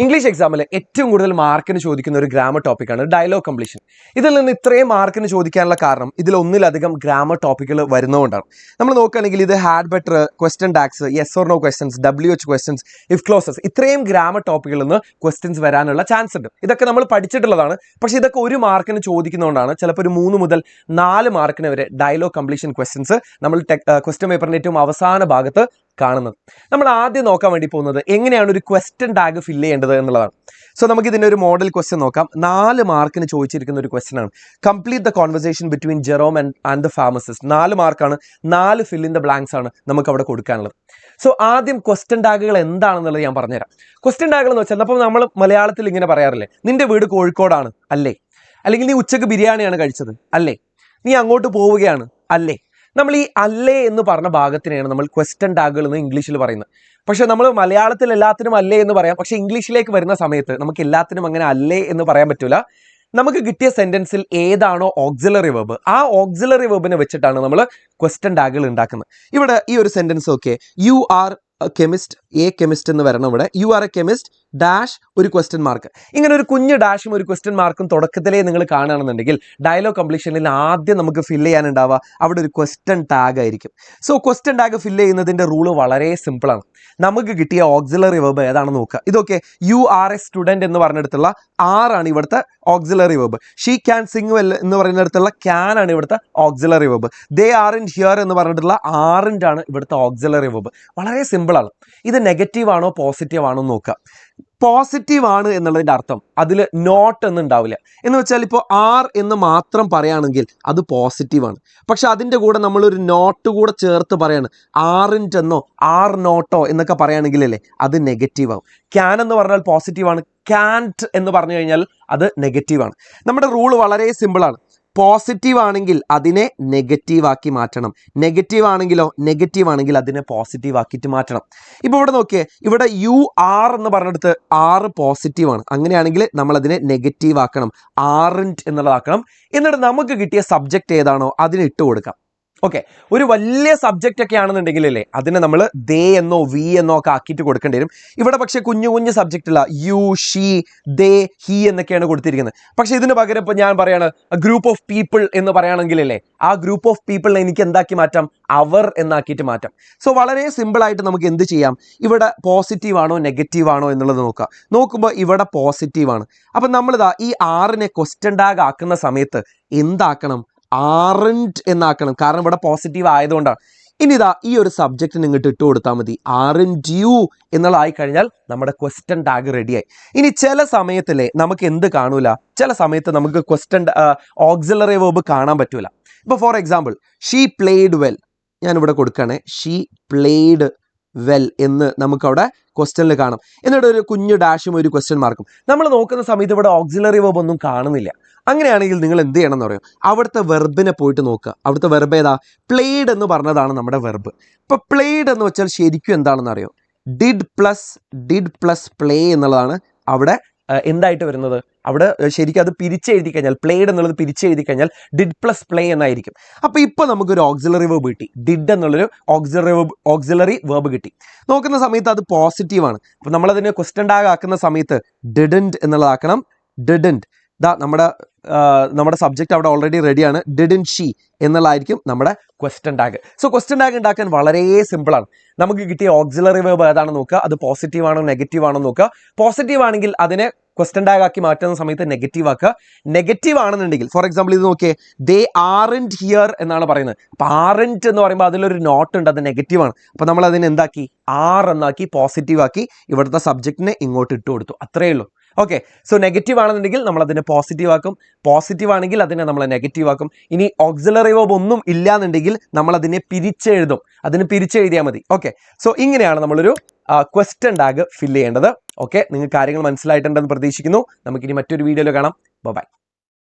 English എക്സാമിൽ ഏറ്റവും കൂടുതൽ മാർക്കിന് ചോദിക്കുന്ന ഒരു ഗ്രാമർ ടോപ്പിക്കാണ് ഡയലോഗ് കംപ്ലീഷൻ. ഇതിൽ നിന്ന് ഇത്രയും മാർക്കിന് ചോദിക്കാനുള്ള കാരണം ഇതിൽ ഒന്നിലധികം ഗ്രാമർ ടോപ്പിക്കുകൾ വരുന്നതുകൊണ്ടാണ്. നമ്മൾ നോക്കുകയാണെങ്കിൽ ഇത് had better, question tags, yes or no questions, WH questions, if clauses, ഇത്രയും ഗ്രാമർ ടോപ്പിക്കുകളിൽ നിന്ന് ക്വസ്റ്റ്യൻസ് വരാനുള്ള ചാൻസ് ഉണ്ട്. ഇതൊക്കെ നമ്മൾ പഠിച്ചിട്ടുള്ളതാണ്. പക്ഷേ ഇതൊക്കെ ഒരു മാർക്കിന് ചോദിക്കുന്നതുകൊണ്ടാണ് ചിലപ്പോൾ ഒരു 3 മുതൽ 4 മാർക്കിന് വരെ ഡയലോഗ് കംപ്ലീഷൻ ക്വസ്റ്റ്യൻസ് നമ്മൾ ക്വസ്റ്റ്യൻ പേപ്പറിന്റെ ഏറ്റവും അവസാന ഭാഗത്ത് കാണുന്നത്. നമ്മൾ ആദ്യം നോക്കാൻ വേണ്ടി പോകുന്നത് എങ്ങനെയാണ് ഒരു ക്വസ്റ്റ്യൻ ടാഗ് ഫില്ല് ചെയ്യേണ്ടത് എന്നുള്ളതാണ്. സോ നമുക്ക് ഇതിൻ്റെ ഒരു മോഡൽ ക്വസ്റ്റ്യൻ നോക്കാം. 4 മാർക്കിന് ചോദിച്ചിരിക്കുന്ന ഒരു ക്വസ്റ്റ്യൻ ആണ്. Complete the conversation between Jerome and the pharmacist. 4 മാർക്കാണ്, 4 ഫിൽ ഇൻ ദ ബ്ലാങ്ക്സ് ആണ് നമുക്ക് അവിടെ കൊടുക്കാനുള്ളത്. സോ ആദ്യം ക്വസ്റ്റ്യൻ ടാഗുകൾ എന്താണെന്നുള്ളത് ഞാൻ പറഞ്ഞുതരാം. ക്വസ്റ്റ്യൻ ടാഗുകൾ എന്ന് വെച്ചാൽ അപ്പോൾ നമ്മൾ മലയാളത്തിൽ ഇങ്ങനെ പറയാറില്ലേ, നിന്റെ വീട് കോഴിക്കോടാണ് അല്ലേ, അല്ലെങ്കിൽ നീ ഉച്ചക്ക് ബിരിയാണിയാണ് കഴിച്ചത് അല്ലേ, നീ അങ്ങോട്ട് പോവുകയാണ് അല്ലേ. നമ്മൾ ഈ അല്ലേ എന്ന് പറഞ്ഞ ഭാഗത്തിനെയാണ് നമ്മൾ ക്വസ്റ്റ്യൻ ടാഗുകൾ എന്ന് ഇംഗ്ലീഷിൽ പറയുന്നത്. പക്ഷെ നമ്മൾ മലയാളത്തിൽ എല്ലാത്തിനും അല്ലേ എന്ന് പറയാം. പക്ഷെ ഇംഗ്ലീഷിലേക്ക് വരുന്ന സമയത്ത് നമുക്ക് എല്ലാത്തിനും അങ്ങനെ അല്ലേ എന്ന് പറയാൻ പറ്റില്ല. നമുക്ക് കിട്ടിയ സെന്റൻസിൽ ഏതാണോ ഓക്സിലറി വെർബ്, ആ ഓക്സിലറി വെർബിനെ വെച്ചിട്ടാണ് നമ്മൾ ക്വസ്റ്റ്യൻ ടാഗുകൾ ഉണ്ടാക്കുന്നത്. ഇവിടെ ഈ ഒരു sentence okay, you are chemist, A chemist എന്ന് വരണം. ഇവിടെ you are A chemist dash ഒരു ക്വസ്റ്റ്യൻ മാർക്ക്. ഇങ്ങനെ ഒരു കുഞ്ഞ് ഡാഷും ഒരു ക്വസ്റ്റ്യൻ മാർക്കും തുടക്കത്തിലേ നിങ്ങൾ കാണുകയാണെന്നുണ്ടെങ്കിൽ ഡയലോഗ് കംപ്ലീഷനിൽ ആദ്യം നമുക്ക് ഫില്ല് ചെയ്യാനുണ്ടാവുക അവിടെ ഒരു ക്വസ്റ്റ്യൻ ടാഗ് ആയിരിക്കും. സോ ക്വസ്റ്റ്യൻ ടാഗ് ഫില്ല് ചെയ്യുന്നതിൻ്റെ റൂള് വളരെ സിമ്പിളാണ്. നമുക്ക് കിട്ടിയ ഓക്സിലറി വെർബ് ഏതാണെന്ന് നോക്കുക. ഇതൊക്കെ യു ആർ എ സ്റ്റുഡൻറ്റ് എന്ന് പറഞ്ഞിടത്തുള്ള ആറാണ് ഇവിടുത്തെ auxiliary verb. She can Singh well എന്ന് പറയുന്നിടത്തുള്ള ക്യാൻ ആണ് ഇവിടുത്തെ auxiliary verb. They are in here എന്ന് പറഞ്ഞിട്ടുള്ള ആറിൻ്റെ ആണ് ഇവിടുത്തെ ഓക്സിലറി വെർബ്. വളരെ സിമ്പിളാണ്. ഇത് നെഗറ്റീവ് ആണോ പോസിറ്റീവ് ആണോ എന്ന് നോക്കുക. പോസിറ്റീവ് ആണ് എന്നുള്ളതിൻ്റെ അർത്ഥം അതിൽ നോട്ട് എന്ന് ഉണ്ടാവില്ല. എന്ന് വെച്ചാൽ ഇപ്പോൾ ആർ എന്ന് മാത്രം പറയുകയാണെങ്കിൽ അത് പോസിറ്റീവാണ്. പക്ഷെ അതിൻ്റെ കൂടെ നമ്മളൊരു നോട്ട് കൂടെ ചേർത്ത് പറയാണ്, ആറിൻ്റെ എന്നോ ആർ നോട്ടോ എന്നൊക്കെ പറയുകയാണെങ്കിലല്ലേ അത് നെഗറ്റീവ് ആവും. ക്യാൻ എന്ന് പറഞ്ഞാൽ പോസിറ്റീവാണ്, ക്യാൻറ്റ് എന്ന് പറഞ്ഞു കഴിഞ്ഞാൽ അത് നെഗറ്റീവാണ്. നമ്മുടെ റൂള് വളരെ സിമ്പിളാണ്. പോസിറ്റീവ് ആണെങ്കിൽ അതിനെ നെഗറ്റീവ് ആക്കി മാറ്റണം, നെഗറ്റീവ് ആണെങ്കിലോ നെഗറ്റീവ് ആണെങ്കിൽ അതിനെ പോസിറ്റീവ് ആക്കിയിട്ട് മാറ്റണം. ഇപ്പോൾ ഇവിടെ നോക്കിയേ, ഇവിടെ യു ആർ എന്ന് പറഞ്ഞെടുത്ത് ആറ് പോസിറ്റീവ് ആണ്. അങ്ങനെയാണെങ്കിൽ നമ്മൾ അതിനെ നെഗറ്റീവ് ആക്കണം, ആറിൻറ്റ് എന്നുള്ളതാക്കണം. എന്നിട്ട് നമുക്ക് കിട്ടിയ സബ്ജക്റ്റ് ഏതാണോ അതിന് ഇട്ട് കൊടുക്കാം. ഓക്കെ, ഒരു വലിയ സബ്ജക്റ്റ് ഒക്കെ ആണെന്നുണ്ടെങ്കിൽ അല്ലേ അതിനെ നമ്മൾ ദേ എന്നോ വി എന്നോ ഒക്കെ ആക്കിയിട്ട് കൊടുക്കേണ്ടി വരും. ഇവിടെ പക്ഷേ കുഞ്ഞു കുഞ്ഞു സബ്ജക്റ്റ് അല്ല, യു, ഷീ, ദേ, ഹി എന്നൊക്കെയാണ് കൊടുത്തിരിക്കുന്നത്. പക്ഷേ ഇതിന് പകരം ഇപ്പോൾ ഞാൻ പറയാണ് ഗ്രൂപ്പ് ഓഫ് പീപ്പിൾ എന്ന് പറയുകയാണെങ്കിലല്ലേ ആ ഗ്രൂപ്പ് ഓഫ് പീപ്പിളിനെ എനിക്ക് എന്താക്കി മാറ്റാം, അവർ എന്നാക്കിയിട്ട് മാറ്റാം. സോ വളരെ സിമ്പിളായിട്ട് നമുക്ക് എന്ത് ചെയ്യാം, ഇവിടെ പോസിറ്റീവ് ആണോ നെഗറ്റീവ് ആണോ എന്നുള്ളത് നോക്കാം. നോക്കുമ്പോൾ ഇവിടെ പോസിറ്റീവ് ആണ്. അപ്പം നമ്മളിതാ ഈ ആറിനെ ക്വസ്റ്റ്യൻ ടാഗ് ആക്കുന്ന സമയത്ത് എന്താക്കണം, ആറിൻറ്റ് എന്നാക്കണം. കാരണം ഇവിടെ പോസിറ്റീവ് ആയതുകൊണ്ടാണ്. ഇനി ഇതാ ഈ ഒരു സബ്ജക്റ്റിന് ഇങ്ങോട്ട് ഇട്ട് കൊടുത്താൽ മതി, ആറിൻറ്റ് യു എന്നുള്ളതായി കഴിഞ്ഞാൽ നമ്മുടെ ക്വസ്റ്റ്യൻ ടാഗ് റെഡിയായി. ഇനി ചില സമയത്തില്ലേ നമുക്ക് എന്ത് കാണൂല, ചില സമയത്ത് നമുക്ക് ക്വസ്റ്റ്യൻ ഓക്സിലറി വെർബ് കാണാൻ പറ്റൂല. ഇപ്പോൾ for example she played well, ഞാനിവിടെ കൊടുക്കുകയാണെ ഷീ പ്ലേഡ് വെൽ എന്ന് നമുക്കവിടെ ക്വസ്റ്റ്യനിൽ കാണാം. എന്നിട്ട് ഒരു കുഞ്ഞു ഡാഷും ഒരു ക്വസ്റ്റ്യൻ മാർക്കും. നമ്മൾ നോക്കുന്ന സമയത്ത് ഇവിടെ ഓക്സിലറി വെർബ് ഒന്നും കാണുന്നില്ല. അങ്ങനെയാണെങ്കിൽ നിങ്ങൾ എന്ത് ചെയ്യണം എന്ന് പറയും, അവിടുത്തെ വെർബിനെ പോയിട്ട് നോക്കുക. അവിടുത്തെ വെർബ് ഏതാ, പ്ലേഡ് എന്ന് പറഞ്ഞതാണ് നമ്മുടെ വെർബ്. ഇപ്പോൾ പ്ലേഡ് എന്ന് വെച്ചാൽ ശരിക്കും എന്താണെന്ന് അറിയോ, ഡിഡ് പ്ലസ് പ്ലേ എന്നുള്ളതാണ് അവിടെ എന്തായിട്ട് വരുന്നത്. അവിടെ ശരിക്കും അത് പിരിച്ചെഴുതി കഴിഞ്ഞാൽ പ്ലേഡ് എന്നുള്ളത് പിരിച്ചെഴുതി കഴിഞ്ഞാൽ ഡിഡ് പ്ലസ് പ്ലേ എന്നായിരിക്കും. അപ്പോൾ ഇപ്പോൾ നമുക്കൊരു ഓക്സിലറി വെർബ് കിട്ടി, ഡിഡ് എന്നുള്ളൊരു ഓക്സിലറി വെർബ് കിട്ടി. നോക്കുന്ന സമയത്ത് അത് പോസിറ്റീവാണ്. അപ്പോൾ നമ്മളതിനെ ക്വസ്റ്റ്യൻ ടാഗ് ആക്കുന്ന സമയത്ത് ഡിഡൻറ്റ് എന്നുള്ളതാക്കണം. ഡിഡൻറ്റ് ദാ നമ്മുടെ സബ്ജക്റ്റ് അവിടെ ഓൾറെഡി റെഡിയാണ്, ഡിഡൻറ്റ് ഷീ എന്നുള്ളതായിരിക്കും നമ്മുടെ question tag. So question tag ഉണ്ടാക്കാൻ വളരെ സിമ്പിളാണ്. നമുക്ക് കിട്ടിയ ഓക്സിലറി വെർബ് ഏതാണെന്ന് നോക്കുക, അത് പോസിറ്റീവ് ആണോ നെഗറ്റീവ് ആണോ നോക്കുക. പോസിറ്റീവ് ആണെങ്കിൽ അതിനെ ക്വസ്റ്റ്യൻ ടാഗ് ആക്കി മാറ്റുന്ന സമയത്ത് നെഗറ്റീവ് ആക്കുക. നെഗറ്റീവ് ആണെന്നുണ്ടെങ്കിൽ ഫോർ എക്സാമ്പിൾ ഇത് നോക്കിയേ, ദേ ആറിൻറ്റ് ഹിയർ എന്നാണ് പറയുന്നത്. അപ്പോൾ ആറിൻറ്റ് എന്ന് പറയുമ്പോൾ അതിലൊരു നോട്ട് ഉണ്ട്, അത് നെഗറ്റീവ് ആണ്. അപ്പോൾ നമ്മൾ അതിനെ എന്താക്കി, ആർ എന്നാക്കി പോസിറ്റീവ് ആക്കി ഇവിടുത്തെ സബ്ജക്റ്റിനെ ഇങ്ങോട്ട് ഇട്ട് കൊടുത്തു, അത്രയേ ഉള്ളൂ. ഓക്കെ, സോ നെഗറ്റീവ് ആണെന്നുണ്ടെങ്കിൽ നമ്മൾ അതിനെ പോസിറ്റീവ് ആക്കും, പോസിറ്റീവ് ആണെങ്കിൽ അതിനെ നമ്മൾ നെഗറ്റീവ് ആക്കും. ഇനി ഓക്സിലറി വെർബ് ഒന്നും ഇല്ലാന്നുണ്ടെങ്കിൽ നമ്മൾ അതിനെ പിരിച്ചെഴുതും, അതിന് പിരിച്ചെഴുതിയാൽ മതി. ഓക്കെ, സോ ഇങ്ങനെയാണ് നമ്മളൊരു ക്വസ്റ്റ്യൻ ടാഗ് ഫില്ല് ചെയ്യേണ്ടത്. ഓക്കെ, നിങ്ങൾക്ക് കാര്യങ്ങൾ മനസ്സിലായിട്ടുണ്ടെന്ന് പ്രതീക്ഷിക്കുന്നു. നമുക്കിനി മറ്റൊരു വീഡിയോയിൽ കാണാം. ബൈ.